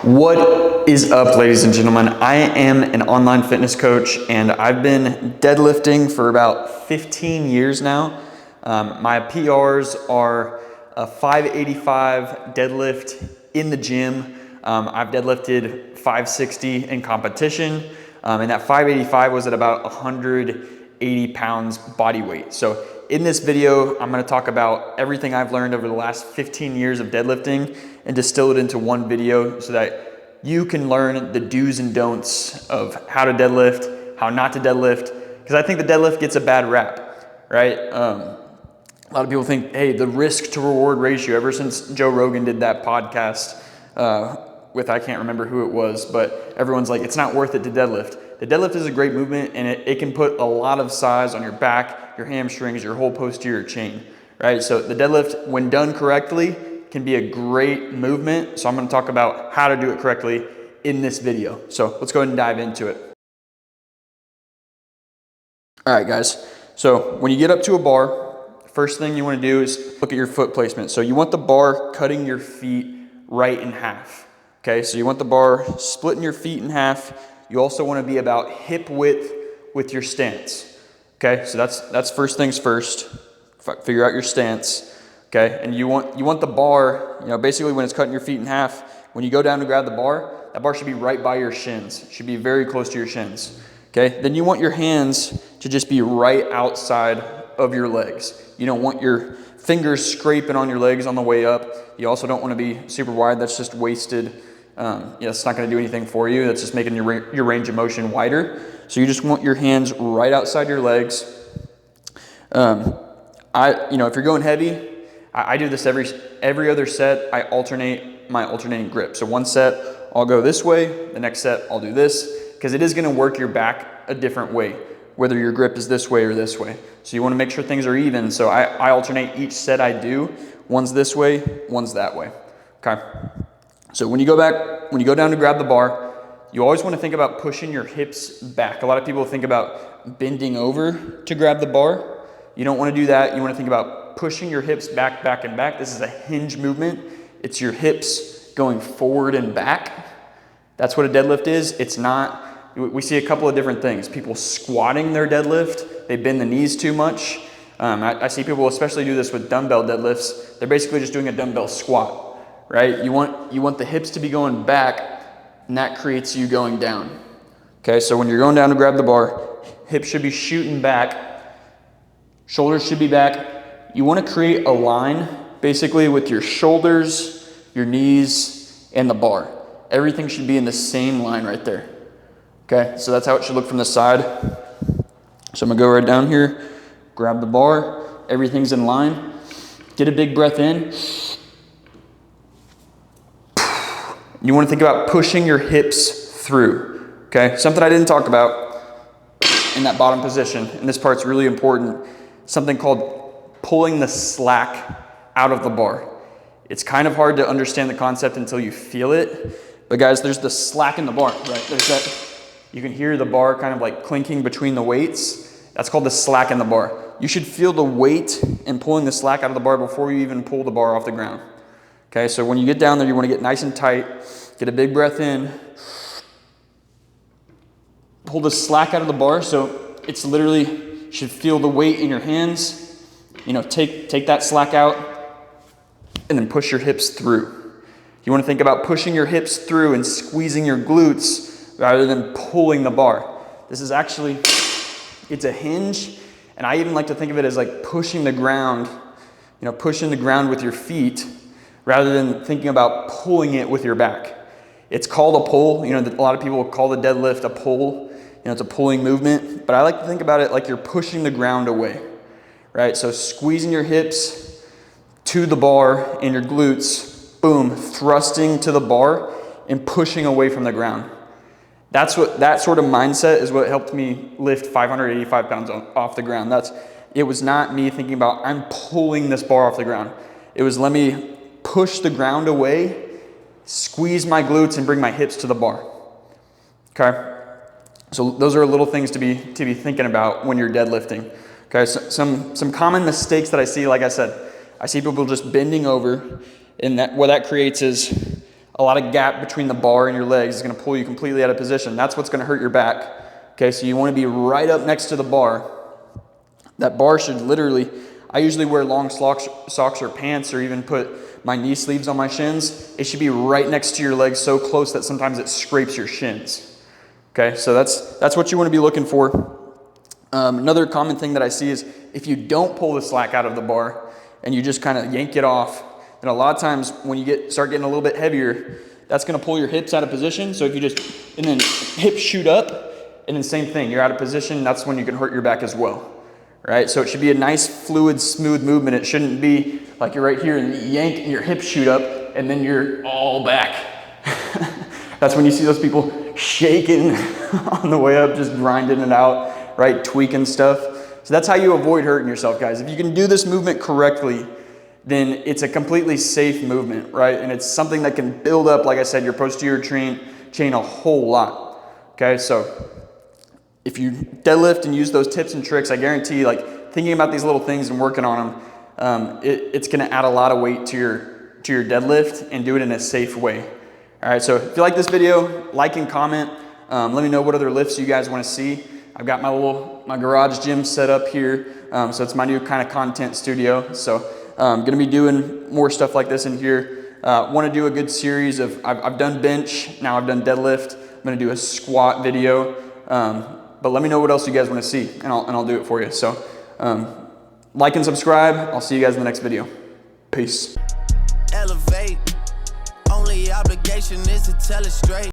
What is up, ladies and gentlemen? I am an online fitness coach and I've been deadlifting for about 15 years now. My PRs are a 585 deadlift in the gym. I've deadlifted 560 in competition, and that 585 was at about 180 pounds body weight. So in this video, I'm gonna talk about everything I've learned over the last 15 years of deadlifting and distill it into one video so that you can learn the do's and don'ts of how to deadlift, how not to deadlift, because I think the deadlift gets a bad rap, right? A lot of people think, hey, the risk to reward ratio, ever since Joe Rogan did that podcast with, I can't remember who it was, but everyone's like, it's not worth it to deadlift. The deadlift is a great movement and it can put a lot of size on your back, your hamstrings, your whole posterior chain, right? So the deadlift, when done correctly, can be a great movement. So I'm gonna talk about how to do it correctly in this video. So let's go ahead and dive into it. All right, guys. So when you get up to a bar, first thing you wanna do is look at your foot placement. So you want the bar cutting your feet right in half. Okay, so you want the bar splitting your feet in half. You also wanna be about hip width with your stance. Okay, so that's first things first. Figure out your stance. Okay, and you want the bar, basically when it's cutting your feet in half, when you go down to grab the bar, that bar should be right by your shins. It should be very close to your shins. Okay, then you want your hands to just be right outside of your legs. You don't want your fingers scraping on your legs on the way up. You also don't want to be super wide. That's just wasted. It's not going to do anything for you. That's just making your range of motion wider. So you just want your hands right outside your legs. If you're going heavy, I do this every other set. I alternate my alternating grip. So one set, I'll go this way. The next set, I'll do this, because it is going to work your back a different way, whether your grip is this way or this way. So you want to make sure things are even. So I alternate each set I do. One's this way, one's that way. Okay. So when you go down to grab the bar, you always want to think about pushing your hips back. A lot of people think about bending over to grab the bar. You don't want to do that. You want to think about pushing your hips back, back, and back. This is a hinge movement. It's your hips going forward and back. That's what a deadlift is. It's not, we see a couple of different things. People squatting their deadlift. They bend the knees too much. I see people especially do this with dumbbell deadlifts. They're basically just doing a dumbbell squat, right? You want the hips to be going back, and that creates you going down. Okay, so when you're going down to grab the bar, hips should be shooting back, shoulders should be back. You want to create a line basically with your shoulders, your knees, and the bar. Everything should be in the same line right there. Okay, so that's how it should look from the side. So I'm gonna go right down here, grab the bar, everything's in line. Get a big breath in. You want to think about pushing your hips through. Okay, something I didn't talk about in that bottom position, and this part's really important, something called pulling the slack out of the bar. It's kind of hard to understand the concept until you feel it, but guys, there's the slack in the bar, right? There's that, you can hear the bar kind of like clinking between the weights. That's called the slack in the bar. You should feel the weight and pulling the slack out of the bar before you even pull the bar off the ground. Okay, so when you get down there, you want to get nice and tight, get a big breath in, pull the slack out of the bar so it's literally, you should feel the weight in your hands. Take that slack out and then push your hips through. You want to think about pushing your hips through and squeezing your glutes rather than pulling the bar. This is actually, it's a hinge, and I even like to think of it as like pushing the ground, pushing the ground with your feet rather than thinking about pulling it with your back. It's called a pull. A lot of people call the deadlift a pull. It's a pulling movement, but I like to think about it like you're pushing the ground away. Right, so squeezing your hips to the bar and your glutes, boom, thrusting to the bar and pushing away from the ground. That sort of mindset is what helped me lift 585 pounds off the ground. It was not me thinking about, I'm pulling this bar off the ground. It was, let me push the ground away, squeeze my glutes and bring my hips to the bar. Okay, so those are little things to be thinking about when you're deadlifting. Okay, so some common mistakes that I see, like I said, I see people just bending over, and what that creates is a lot of gap between the bar and your legs is gonna pull you completely out of position. That's what's gonna hurt your back. Okay, so you wanna be right up next to the bar. That bar should literally, I usually wear long socks or pants, or even put my knee sleeves on my shins. It should be right next to your legs, so close that sometimes it scrapes your shins. Okay, so that's what you wanna be looking for. Another common thing that I see is if you don't pull the slack out of the bar and you just kind of yank it off, then a lot of times when you start getting a little bit heavier, that's gonna pull your hips out of position. So if you just, and then hips shoot up, and then same thing, you're out of position, that's when you can hurt your back as well. Right? So it should be a nice, fluid, smooth movement. It shouldn't be like you're right here and you yank and your hips shoot up and then you're all back. That's when you see those people shaking on the way up, just grinding it out, right? Tweaking stuff. So that's how you avoid hurting yourself, guys. If you can do this movement correctly, then it's a completely safe movement, right? And it's something that can build up, like I said, your posterior chain a whole lot. Okay, so if you deadlift and use those tips and tricks, I guarantee you, like thinking about these little things and working on them, it's gonna add a lot of weight to your deadlift and do it in a safe way. All right, so if you like this video, like and comment. Let me know what other lifts you guys wanna see. I've got my garage gym set up here. So it's my new kind of content studio. So I'm gonna be doing more stuff like this in here. Wanna do a good series of, I've done bench, now I've done deadlift. I'm gonna do a squat video. But let me know what else you guys want to see, and I'll do it for you. So like and subscribe. I'll see you guys in the next video. Peace. Elevate. Only obligation is to tell it straight.